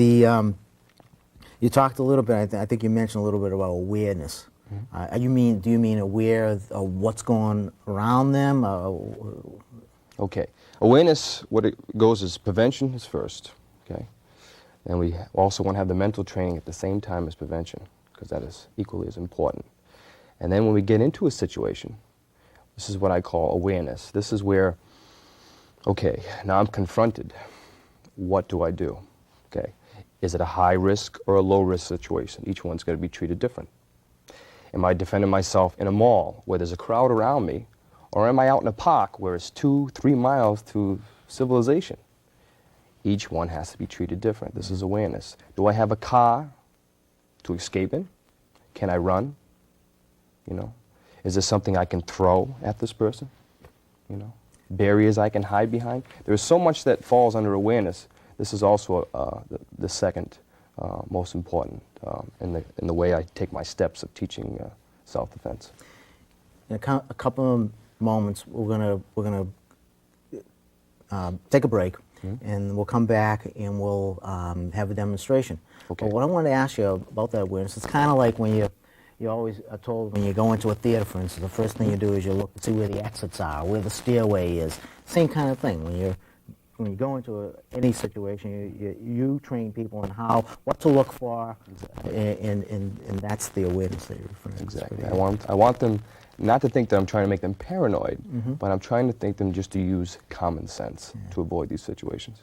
You talked a little bit, I think you mentioned a little bit about awareness. Do you mean aware of what's going around them? Okay. Awareness, what it goes is prevention is first, okay? And we also want to have the mental training at the same time as prevention, because that is equally as important. And then when we get into a situation, this is what I call awareness. This is where, okay, now I'm confronted. What do I do? Okay. Is it a high risk or a low risk situation? Each one's going to be treated different. Am I defending myself in a mall where there's a crowd around me, or am I out in a park where it's 2-3 miles to civilization? Each one has to be treated different. This is awareness. Do I have a car to escape in? Can I run? You know, is there something I can throw at this person? You know, barriers I can hide behind? There's so much that falls under awareness. This is also the second most important in the way I take my steps of teaching self-defense. In a couple of moments, we're gonna take a break, and we'll come back and we'll have a demonstration. Okay. But what I wanted to ask you about that awareness, it's kind of like when you always are told when you go into a theater, for instance, the first thing you do is you look to see where the exits are, where the stairway is. Same kind of thing. When you go into any situation, you train people on what to look for, and that's the awareness that you're referring to. Exactly. I want them not to think that I'm trying to make them paranoid, but I'm trying to think them just to use common sense to avoid these situations.